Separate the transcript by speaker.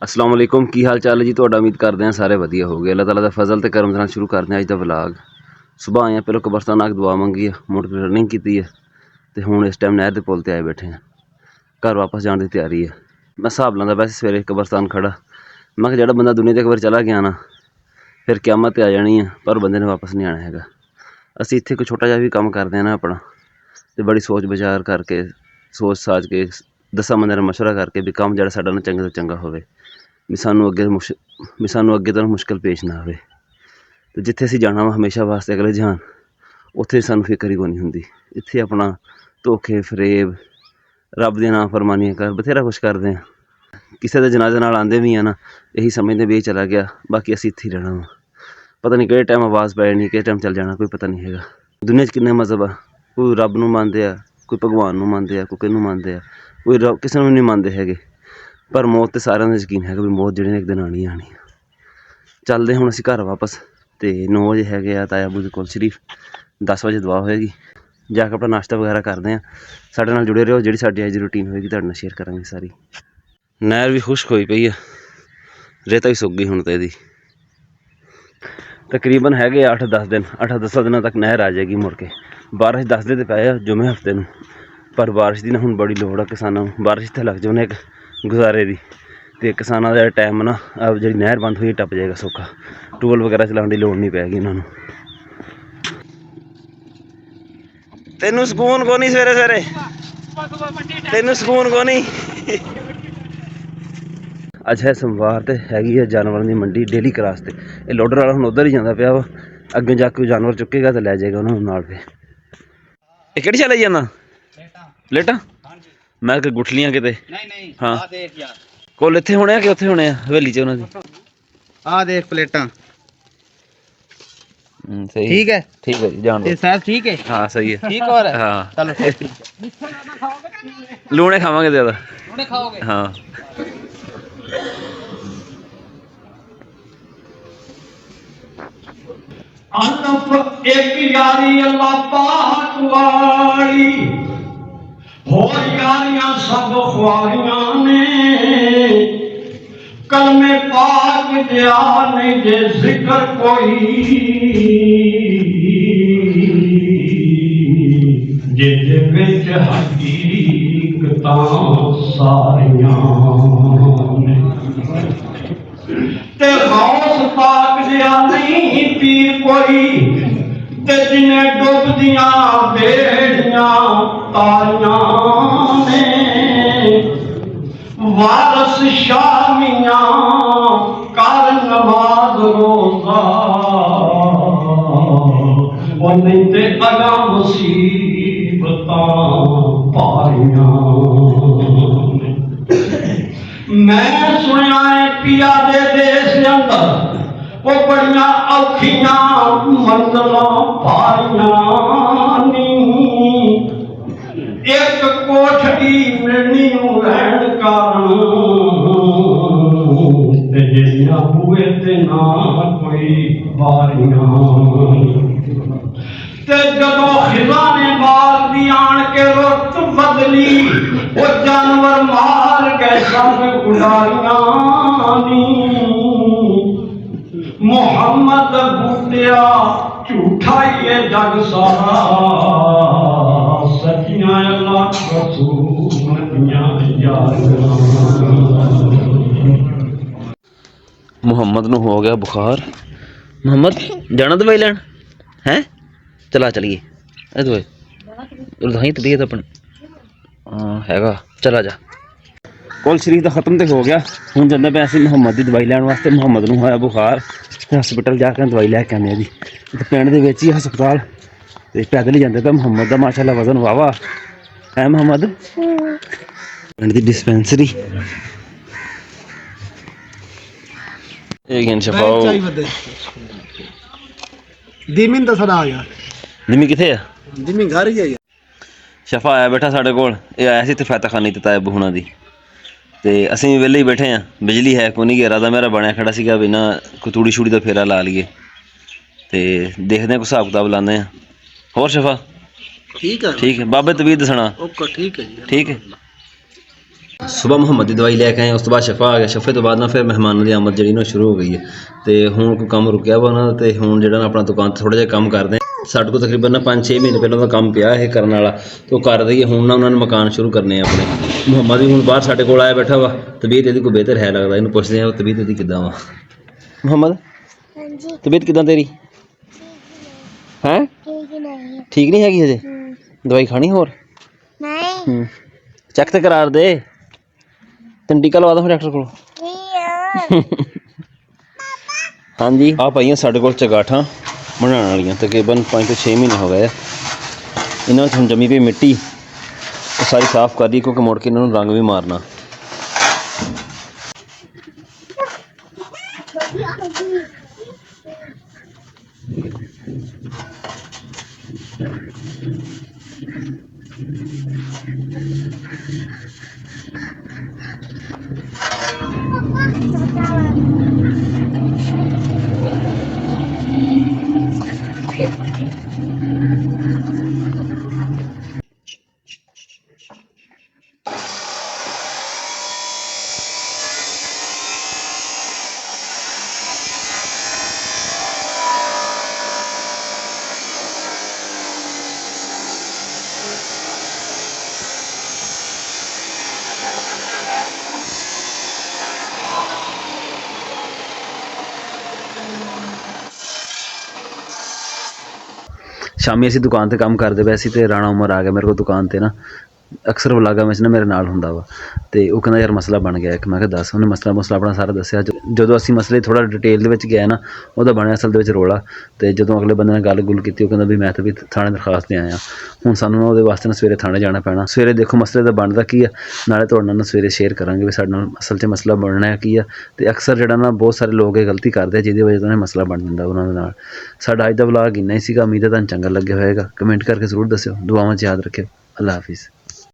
Speaker 1: अस्सलाम वालेकुम की हाल चाल है जी। तुहाडा उम्मीद करते हैं सारे वधिया हो गए। अल्लाह ताला दा फजल ते करम नाल शुरू करते हैं अज दा व्लॉग। सुबह आए पहले कब्रस्तान आके दुआ मंगी है, मुड़ के रनिंग की है तो हुण इस टाइम नहर के पुल ते आए बैठे हैं। घर वापस जाने की तैयारी है। मैं हिसाब लांदा वैसे सवेरे कब्रस्तान खड़ा, मैं जो बंदा दुनिया ते एक बार चला गया ना फिर क्यामत आ जानी है, पर बंदे ने वापस नहीं आना हैगा। असीं इत्थे कोई छोटा जिहा भी काम करते हैं ना अपना तो बड़ी सोच विचार करके सोच साज के 10 बंदे नाल मशवरा करके भी काम जिहड़ा साडा ना चंगे तो चंगा होवे, भी सानू अगे तो मुश्किल पेश ना आवे। तो जिथे असीं जाना वा हमेशा वास्ते अगले जहान, उत्थे सानू फिक्र ही कोई नहीं हुंदी। इत्थे अपना धोखे फरेब रब दी नाफरमानियां कर बथेरा कुछ करते हैं। किसी के जनाजे नाल आंदे भी हैं ना, यही समझते भी चला गया, बाकी असीं इत्थे ही रहना वा। पता नहीं किहड़े टाइम आवाज़ पै जानी, किस टाइम चल जाना, कोई पता नहीं हैगा। दुनिया च किन्ने मजहब आ, कोई रब नूं मनदे आ, कोई भगवान नूं मनदे आ, कोई किहनूं मनदे आ, कोई रब किसी नूं नहीं मनदे हैगे। पर मौत तो सारिਆਂ ਦਾ यकीन है भी मौत ਜਿਹੜੀ एक दिन आनी आनी। चलते हुण असीं घर वापस तो 9 बजे हैगे आ ताया अबू दे कोल शरीफ, 10 बजे दुआ होएगी, जाके अपना नाश्ता वगैरह करते हैं। साडे नाल जुड़े रहो, जिहड़ी साडी अज दी रूटीन होएगी तुहाडे नाल शेयर करांगे सारी। नहर भी खुश्क होई पई है, रेता भी सुक गई हुण तो इहदी। तकरीबन हैगे 8-10 दिन, 8-10 दिनों तक नहर आ जाएगी मुड़ के। बारिश दसदे ते पए जुमे हफ्ते नूं, पर बारिश की ना हुण बड़ी लोड़ आ किसानां नूं। बारिश इत्थे लग जाए एक गुजारे दी तो किसानां दा टाइम ना जी नहर बंद हुई टप जाएगा सौखा। टूबल वगैरह चलाने की लोड़ नहीं पैगी इन्होंने। तेनू सुकून को नहीं सवेरे सवेरे, तेनू सुकून को नहीं। अज है सोमवार तो हैगी है जानवरों की मंडी डेली क्रॉस से। ये लोडर वाला हुण उधर ही जाता पाया वा, अगे जाके जानवर चुकेगा तो लै जाएगा उन्होंने नाल। पे ये किहड़ी शा लई जांदा? प्लेटां मैं कि गुठलियां किते? हाँ कोल इत्थे होने आ कि उत्थे होने आ हवेली च उन्हां दी?
Speaker 2: आ देख प्लेटां।
Speaker 1: सही
Speaker 2: ठीक है
Speaker 1: जी जान दो।
Speaker 2: साहब ठीक है,
Speaker 1: हाँ सही है,
Speaker 2: ठीक और है।
Speaker 1: हाँ
Speaker 2: चलो
Speaker 1: लूने खावांगे ज्यादा।
Speaker 2: लूने खाओगे?
Speaker 1: हाँ
Speaker 3: अनफ एक यारी अल्लाह पाक वाली, होर यारियां सब ख्वारियां ने। कलमे पाक दिया नहीं जे जिक्र कोई, जिहदे विच हकीकतां सारियां ने। ते गौस पाक दिया नहीं पीर कोई, ते जिन्हें डुबदियां बेड़ियां तारियां ने। वारस शामियां कर नमाज रोजा, वो नहीं ते अगा मुसीबतां पारियां। मैं सुनिया है पिया दे देश अंदर वो बड़िया औखियां मंजलों पारियां नी। एक कोठड़ी मिलनी रहन कारण, ते जिहड़ियां बूहे ते ना कोई बारियां। ते जदों खिज़ा ने बाग दी आन के रुत बदली, वो जानवर मार गए सब उड़ारियां नी। मोहम्मद बूटिया झूठा ये जग सारा, सचियां अल्लाह रसूल दियां यारियां।
Speaker 1: मुहम्मद नूं हो गया बुखार। मुहम्मद जाना दवाई लैन हैं? चला चलिए दवाई रुधाई तबीयत अपनी। हाँ हैगा, चला जा। कोल शरीफ का खत्म तो हो गया, हूँ जाते पे असीं मुहम्मद की दवाई लैन वास्ते। मुहम्मद नूं होया बुखार, हस्पिटल जाके दवाई लैके आने जी। पिंड दे विच ही हस्पताल, तो पैदल ही जाते पे। मुहम्मद का माशाअल्लाह वजन वावा है। मुहम्मद पिंड की डिस्पेंसरी
Speaker 2: दिमिन तो सदा यार,
Speaker 1: निमी किथे है?
Speaker 2: दिमी घर ही है।
Speaker 1: शफा आया बैठा साढ़े कोल, ये आया सी ते फैताखानी ते ताया बहूना दी, ते असीं भी वेले ही बैठे हैं। बिजली है को नहीं, इरादा मेरा बनया खड़ा सीगा भी ना कोई तूड़ी छूड़ी का फेरा ला लीए, ते देखते हैं कोई हिसाब किताब लाने हैं। होर शफा
Speaker 2: ठीक है?
Speaker 1: ठीक है बाबे तबीयत दसना?
Speaker 2: ओके ठीक है जी,
Speaker 1: ठीक है। ਸੁਬਾ ਮੁਹੰਮਦ ਦੀ ਦਵਾਈ ਲੈ ਕੇ ਆਏ, ਉਸ ਤੋਂ ਬਾਅਦ ਸ਼ਫਾ ਆ ਗਿਆ। ਸ਼ਫੇ ਤੋਂ ਬਾਅਦ ਨਾ ਫਿਰ ਮਹਿਮਾਨਾਂ ਦੀ ਆਮਦ ਜਿਹੜੀ ਨਾ ਸ਼ੁਰੂ ਹੋ ਗਈ ਹੈ। ਤੇ ਹੁਣ ਕੋਈ ਕੰਮ ਰੁਕਿਆ ਵਾ ਉਹਨਾਂ ਦਾ, ਤੇ ਹੁਣ ਜਿਹੜਾ ਨਾ ਆਪਣਾ ਦੁਕਾਨ 'ਤੇ ਥੋੜ੍ਹਾ ਜਿਹਾ ਕੰਮ ਕਰਦੇ ਹਾਂ। ਸਾਡੇ ਕੋਲ ਤਕਰੀਬਨ ਨਾ 5-6 ਮਹੀਨੇ ਪਹਿਲਾਂ ਦਾ ਕੰਮ ਪਿਆ ਇਹ ਕਰਨ ਵਾਲਾ, ਤੇ ਉਹ ਕਰ ਦਈਏ। ਹੁਣ ਨਾ ਉਹਨਾਂ ਨੇ ਮਕਾਨ ਸ਼ੁਰੂ ਕਰਨੇ ਆ ਆਪਣੇ। ਮੁਹੰਮਦ ਵੀ ਹੁਣ ਬਾਹਰ ਸਾਡੇ ਕੋਲ ਆਇਆ ਬੈਠਾ ਵਾ। ਤਬੀਅਤ ਇਹਦੀ ਕੋਈ ਬਿਹਤਰ ਹੈ ਲੱਗਦਾ, ਇਹਨੂੰ ਪੁੱਛਦੇ ਹਾਂ ਤਬੀਅਤ ਇਹਦੀ ਕਿੱਦਾਂ ਵਾ। ਮੁਹੰਮਦ ਤਬੀਅਤ ਕਿੱਦਾਂ ਤੇਰੀ ਹੈ? ਠੀਕ ਨਹੀਂ ਹੈਗੀ ਹਜੇ? ਦਵਾਈ ਖਾਣੀ ਹੋਰ? ਨਹੀਂ। ਚੈੱਕ ਤੇ ਕਰਾ ਦੇ, ਤੈਨੂੰ ਟੀਕਾ ਲਵਾ ਦਾਂ ਫਿਰ ਡਾਕਟਰ ਕੋਲ। ਹਾਂਜੀ ਆ ਪਈਆਂ ਸਾਡੇ ਕੋਲ ਚਗਾਠਾਂ ਬਣਾਉਣ ਵਾਲੀਆਂ, ਤਕਰੀਬਨ 5 ਤੋਂ 6 ਮਹੀਨੇ ਹੋ ਗਏ ਆ। ਇਹਨਾਂ ਵਿੱਚ ਹੁਣ ਜੰਮੀ ਪਈ ਮਿੱਟੀ ਉਹ ਸਾਰੀ ਸਾਫ਼ ਕਰ ਦੀ, ਕਿਉਂਕਿ ਮੁੜ ਕੇ ਇਹਨਾਂ ਨੂੰ ਰੰਗ ਵੀ ਮਾਰਨਾ। ਸ਼ਾਮੀ ਅਸੀਂ ਦੁਕਾਨ 'ਤੇ ਕੰਮ ਕਰਦੇ ਪਏ ਸੀ, ਅਤੇ ਰਾਣਾ ਉਮਰ ਆ ਗਿਆ ਮੇਰੇ ਕੋਲ ਦੁਕਾਨ 'ਤੇ ਨਾ। ਅਕਸਰ ਵਲਾਗਾਂ ਵਿੱਚ ਨਾ ਮੇਰੇ ਨਾਲ ਹੁੰਦਾ ਵਾ, ਅਤੇ ਉਹ ਕਹਿੰਦਾ ਯਾਰ ਮਸਲਾ ਬਣ ਗਿਆ ਇੱਕ। ਮੈਂ ਕਿਹਾ ਦੱਸ। ਉਹਨੇ ਮਸਲਾ ਆਪਣਾ ਸਾਰਾ ਦੱਸਿਆ। ਜਦੋਂ ਅਸੀਂ ਮਸਲੇ ਥੋੜ੍ਹਾ ਡਿਟੇਲ ਦੇ ਵਿੱਚ ਗਏ ਨਾ, ਉਹਦਾ ਬਣਿਆ ਅਸਲ ਦੇ ਵਿੱਚ ਰੌਲਾ। ਅਤੇ ਜਦੋਂ ਅਗਲੇ ਬੰਦੇ ਨਾਲ ਗੱਲ ਕੀਤੀ, ਉਹ ਕਹਿੰਦਾ ਵੀ ਮੈਂ ਤਾਂ ਵੀ ਥਾਣੇ ਦਰਖਾਸਤ 'ਤੇ ਆਇਆ। ਹੁਣ ਸਾਨੂੰ ਨਾ ਉਹਦੇ ਵਾਸਤੇ ਨਾ ਸਵੇਰੇ ਥਾਣੇ ਜਾਣਾ ਪੈਣਾ। ਸਵੇਰੇ ਦੇਖੋ ਮਸਲੇ ਦਾ ਬਣਦਾ ਕੀ ਆ, ਨਾਲੇ ਤੁਹਾਡੇ ਨਾਲ ਸਵੇਰੇ ਸ਼ੇਅਰ ਕਰਾਂਗੇ ਵੀ ਸਾਡੇ ਨਾਲ ਅਸਲ 'ਚ ਮਸਲਾ ਬਣਨਾ ਕੀ ਆ। ਅਤੇ ਅਕਸਰ ਜਿਹੜਾ ਨਾ ਬਹੁਤ ਸਾਰੇ ਲੋਕ ਇਹ ਗਲਤੀ ਕਰਦੇ ਆ, ਜਿਹਦੀ ਵਜ੍ਹਾ ਤੋਂ ਇਹ ਮਸਲਾ ਬਣ ਜਾਂਦਾ ਉਹਨਾਂ ਦੇ ਨਾਲ। ਸਾਡਾ ਅੱਜ ਦਾ ਵਲਾਗ ਇੰਨਾ ਹੀ ਸੀਗਾ। ਉਮੀਦ ਹੈ ਤੁਹਾਨੂੰ ਚੰਗਾ ਲੱਗਿਆ ਹੋਏਗਾ। ਕਮੈਂਟ ਕਰਕੇ ਜ਼ਰੂਰ ਦੱਸਿਓ। ਦੁਆਵਾਂ 'ਚ ਯਾਦ ਰੱਖਿਓ। ਅੱਲਾ ਹਾਫਿਜ਼।